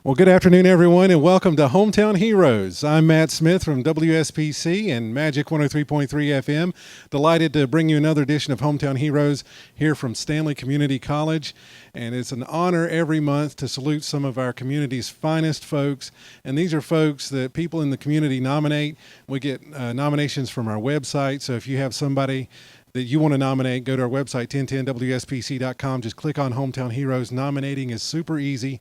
Well, good afternoon, everyone, and welcome to Hometown Heroes. I'm Matt Smith from WSPC and Magic 103.3 FM. Delighted to bring you another edition of Hometown Heroes here from Stanley Community College. And it's an honor every month to salute some of our community's finest folks. And these are folks that people in the community nominate. We get nominations from our website. So if you have somebody that you want to nominate, go to our website, 1010wspc.com. Just click on Hometown Heroes. Nominating is super easy.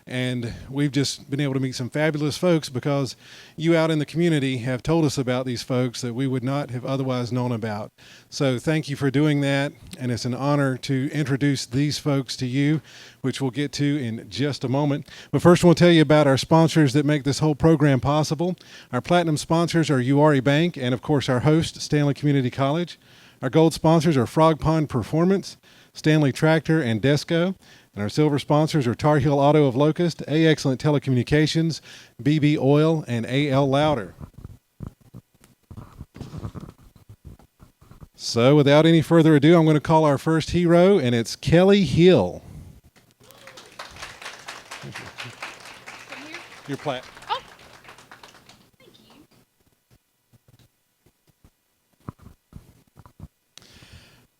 And we've just been able to meet some fabulous folks because you out in the community have told us about these folks that we would not have otherwise known about. So thank you for doing that. And it's an honor to introduce these folks to you, which we'll get to in just a moment. But first, we'll tell you about our sponsors that make this whole program possible. Our platinum sponsors are Uwharrie Bank and, of course, our host, Stanley Community College. Our gold sponsors are Frog Pond Performance, Stanley Tractor, and Desco. And our silver sponsors are Tar Heel Auto of Locust, A Excellent Telecommunications, BB Oil, and AL Louder. So without any further ado, I'm going to call our first hero, and it's Kelly Hill. Your plaque. Oh, thank you.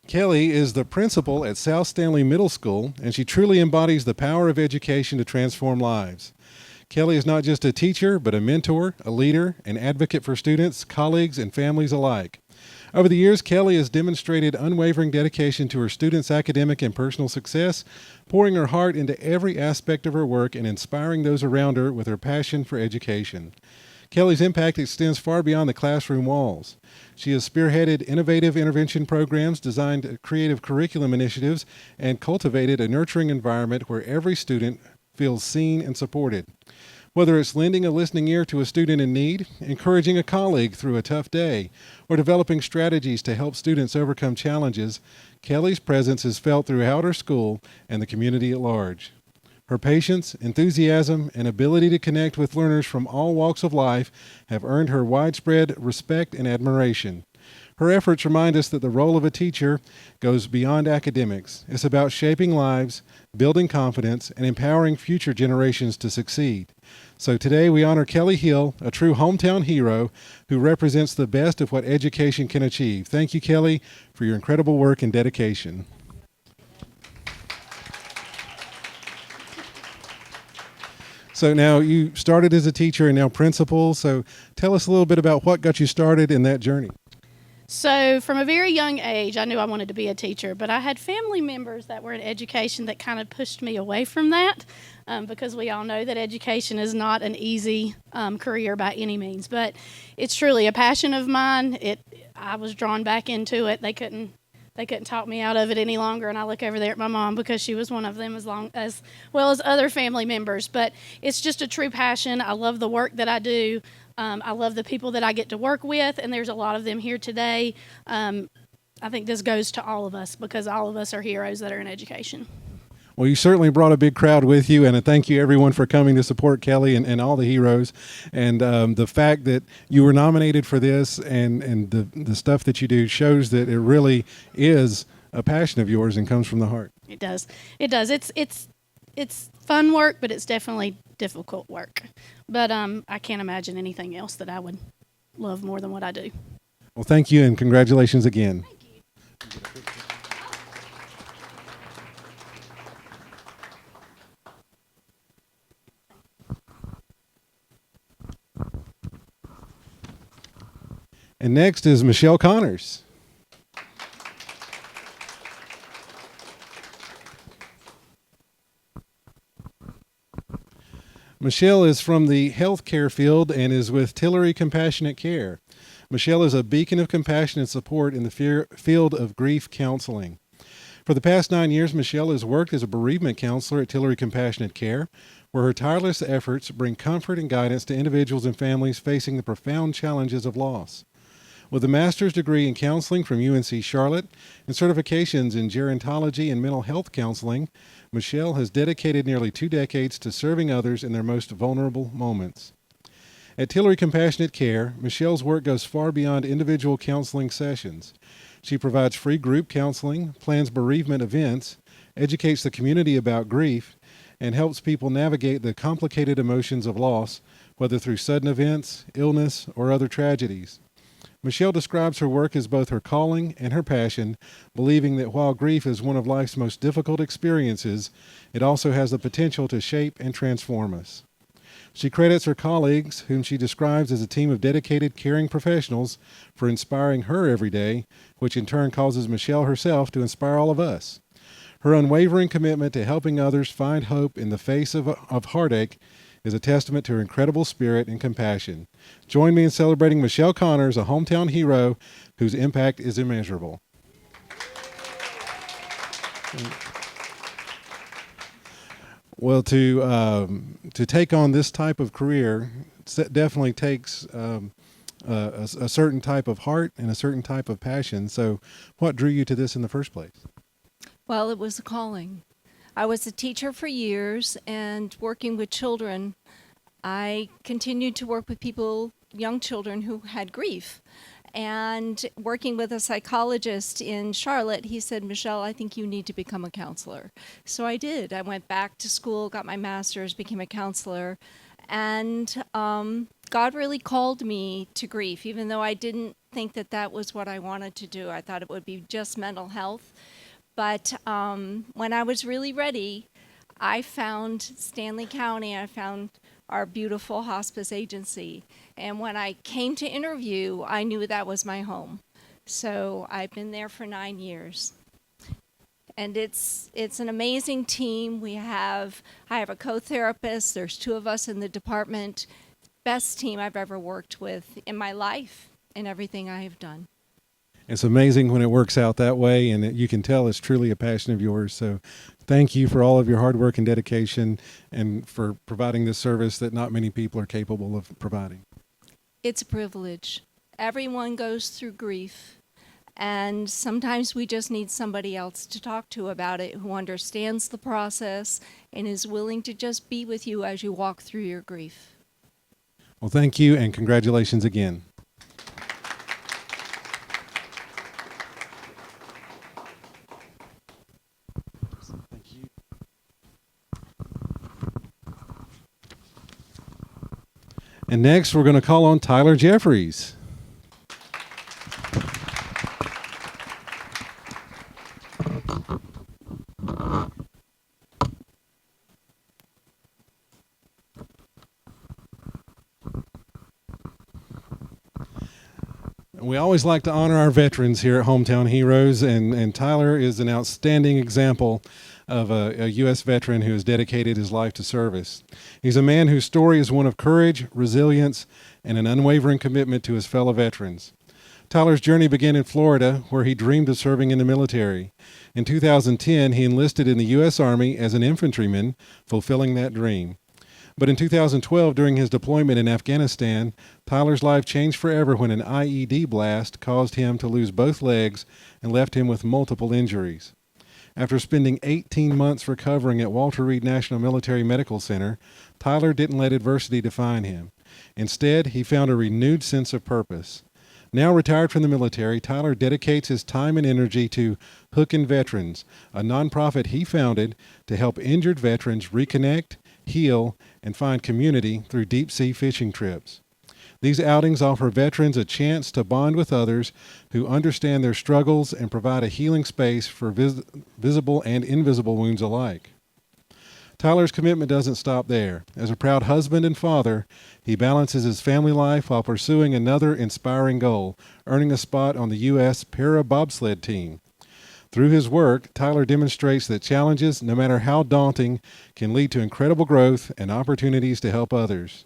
Kelly is the principal at South Stanley Middle School, and she truly embodies the power of education to transform lives. Kelly is not just a teacher, but a mentor, a leader, an advocate for students, colleagues, and families alike. Over the years, Kelly has demonstrated unwavering dedication to her students' academic and personal success, pouring her heart into every aspect of her work and inspiring those around her with her passion for education. Kelly's impact extends far beyond the classroom walls. She has spearheaded innovative intervention programs, designed creative curriculum initiatives, and cultivated a nurturing environment where every student feels seen and supported. Whether it's lending a listening ear to a student in need, encouraging a colleague through a tough day, or developing strategies to help students overcome challenges, Kelly's presence is felt throughout her school and the community at large. Her patience, enthusiasm, and ability to connect with learners from all walks of life have earned her widespread respect and admiration. Her efforts remind us that the role of a teacher goes beyond academics. It's about shaping lives, building confidence, and empowering future generations to succeed. So today we honor Kelly Hill, a true hometown hero who represents the best of what education can achieve. Thank you, Kelly, for your incredible work and dedication. So now you started as a teacher and now principal. So tell us a little bit about what got you started in that journey. So, from a very young age, I knew I wanted to be a teacher, but I had family members that were in education that kind of pushed me away from that because we all know that education is not an easy career by any means. But it's truly a passion of mine. I was drawn back into it. They couldn't talk me out of it any longer, and I look over there at my mom because she was one of them as well as other family members. But it's just a true passion. I love the work that I do. I love the people that I get to work with, and there's a lot of them here today. I think this goes to all of us because all of us are heroes that are in education. Well, you certainly brought a big crowd with you, and thank you everyone for coming to support Kelly and all the heroes. And the fact that you were nominated for this and the stuff that you do shows that it really is a passion of yours and comes from the heart. It does. It does. It's fun work, but it's definitely difficult work. But I can't imagine anything else that I would love more than what I do. Well, thank you and congratulations again. Thank you. And next is Michelle Connors. Michelle is from the healthcare field and is with Tillery Compassionate Care. Michelle is a beacon of compassion and support in the field of grief counseling. For the past 9 years, Michelle has worked as a bereavement counselor at Tillery Compassionate Care, where her tireless efforts bring comfort and guidance to individuals and families facing the profound challenges of loss. With a master's degree in counseling from UNC Charlotte and certifications in gerontology and mental health counseling, Michelle has dedicated nearly 2 decades to serving others in their most vulnerable moments. At Tillery Compassionate Care, Michelle's work goes far beyond individual counseling sessions. She provides free group counseling, plans bereavement events, educates the community about grief, and helps people navigate the complicated emotions of loss, whether through sudden events, illness, or other tragedies. Michelle describes her work as both her calling and her passion, believing that while grief is one of life's most difficult experiences, it also has the potential to shape and transform us. She credits her colleagues, whom she describes as a team of dedicated, caring professionals, for inspiring her every day, which in turn causes Michelle herself to inspire all of us. Her unwavering commitment to helping others find hope in the face of heartache is a testament to her incredible spirit and compassion. Join me in celebrating Michelle Connors, a hometown hero whose impact is immeasurable. Well, to take on this type of career definitely takes a certain type of heart and a certain type of passion. So, what drew you to this in the first place? Well, it was a calling. I was a teacher for years, and working with children, I continued to work with people, young children who had grief. And working with a psychologist in Charlotte, he said, Michelle, I think you need to become a counselor. So I did. I went back to school, got my master's, became a counselor. And God really called me to grief, even though I didn't think that that was what I wanted to do. I thought it would be just mental health. But when I was really ready, I found Stanley County. I found our beautiful hospice agency. And when I came to interview, I knew that was my home. So I've been there for 9 years. And it's an amazing team. I have a co-therapist. There's 2 of us in the department. Best team I've ever worked with in my life and everything I have done. It's amazing when it works out that way, and you can tell it's truly a passion of yours. So thank you for all of your hard work and dedication and for providing this service that not many people are capable of providing. It's a privilege. Everyone goes through grief, and sometimes we just need somebody else to talk to about it who understands the process and is willing to just be with you as you walk through your grief. Well, thank you, and congratulations again. And next, we're going to call on Tyler Jeffries. We always like to honor our veterans here at Hometown Heroes, and Tyler is an outstanding example of a U.S. veteran who has dedicated his life to service. He's a man whose story is one of courage, resilience, and an unwavering commitment to his fellow veterans. Tyler's journey began in Florida, where he dreamed of serving in the military. In 2010, he enlisted in the U.S. Army as an infantryman, fulfilling that dream. But in 2012, during his deployment in Afghanistan, Tyler's life changed forever when an IED blast caused him to lose both legs and left him with multiple injuries. After spending 18 months recovering at Walter Reed National Military Medical Center, Tyler didn't let adversity define him. Instead, he found a renewed sense of purpose. Now retired from the military, Tyler dedicates his time and energy to Hookin' Veterans, a nonprofit he founded to help injured veterans reconnect, heal, and find community through deep-sea fishing trips. These outings offer veterans a chance to bond with others who understand their struggles and provide a healing space for visible and invisible wounds alike. Tyler's commitment doesn't stop there. As a proud husband and father, he balances his family life while pursuing another inspiring goal, earning a spot on the U.S. Para Bobsled team. Through his work, Tyler demonstrates that challenges, no matter how daunting, can lead to incredible growth and opportunities to help others.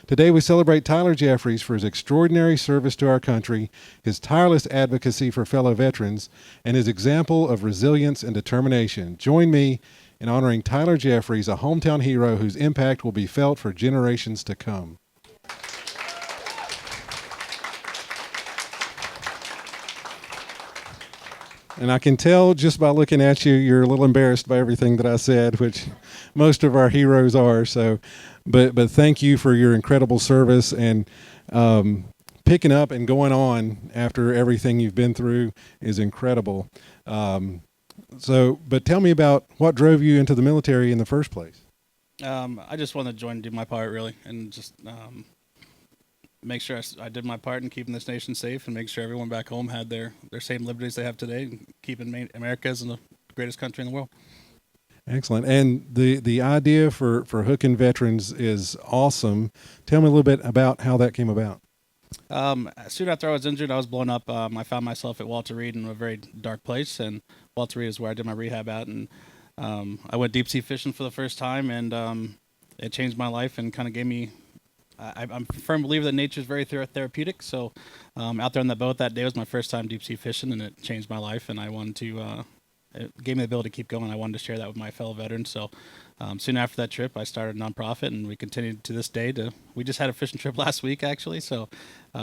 Today we celebrate Tyler Jeffries for his extraordinary service to our country, his tireless advocacy for fellow veterans, and his example of resilience and determination. Join me in honoring Tyler Jeffries, a hometown hero whose impact will be felt for generations to come. And I can tell just by looking at you, you're a little embarrassed by everything that I said, which most of our heroes are. So, but thank you for your incredible service and picking up and going on after everything you've been through is incredible. But tell me about what drove you into the military in the first place. I just wanted to join and do my part, really, and just make sure I did my part in keeping this nation safe and make sure everyone back home had their same liberties they have today, and keeping America as the greatest country in the world. Excellent. And the idea for hooking veterans is awesome. Tell me a little bit about how that came about. Soon after I was injured, I was blown up. I found myself at Walter Reed in a very dark place, and Walter Reed is where I did my rehab at. And I went deep sea fishing for the first time, and it changed my life and kind of gave me. I'm a firm believer that nature is very therapeutic. So out there on that boat that day was my first time deep sea fishing, and it changed my life. And I wanted to. It gave me the ability to keep going. I wanted to share that with my fellow veterans. So soon after that trip, I started a nonprofit, and we continued to this day. We just had a fishing trip last week, actually. So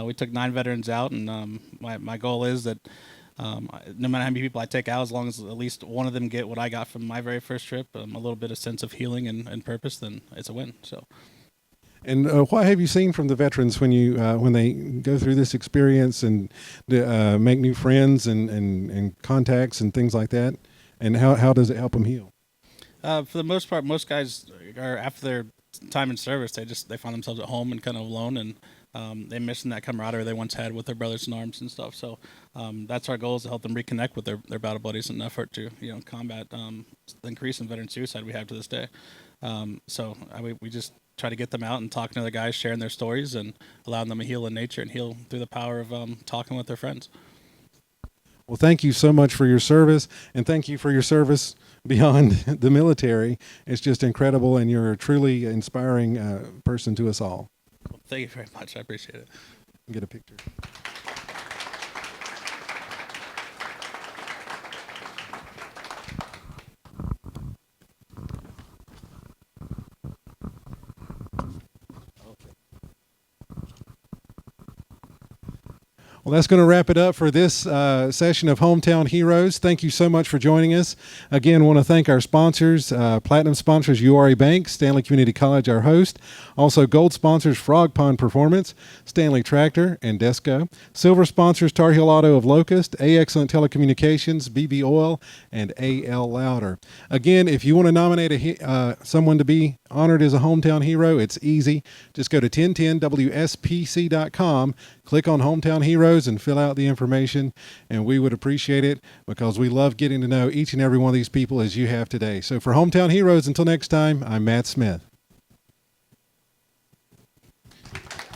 we took 9 veterans out, and my goal is that no matter how many people I take out, as long as at least one of them get what I got from my very first trip, a little bit of sense of healing and purpose, then it's a win. So. And what have you seen from the veterans when they go through this experience and make new friends and contacts and things like that? And how does it help them heal? For the most part, most guys are after their time in service, they find themselves at home and kind of alone, and they're missing that camaraderie they once had with their brothers in arms and stuff. So that's our goal, is to help them reconnect with their battle buddies in an effort to combat the increase in veteran suicide we have to this day. We just try to get them out and talking to other guys, sharing their stories, and allowing them to heal in nature and heal through the power of talking with their friends. Well, thank you so much for your service, and thank you for your service beyond the military. It's just incredible, and you're a truly inspiring person to us all. Well, thank you very much. I appreciate it. Get a picture. Well, that's going to wrap it up for this session of Hometown Heroes. Thank you so much for joining us. Again, want to thank our sponsors, platinum sponsors, URA Bank, Stanley Community College, our host. Also, gold sponsors, Frog Pond Performance, Stanley Tractor, and Desco. Silver sponsors, Tar Heel Auto of Locust, A Excellent Telecommunications, BB Oil, and A.L. Louder. Again, if you want to nominate someone to be honored as a Hometown Hero, it's easy. Just go to 1010wspc.com, click on Hometown Heroes, and fill out the information, and we would appreciate it, because we love getting to know each and every one of these people as you have today. So for Hometown Heroes, until next time, I'm Matt Smith.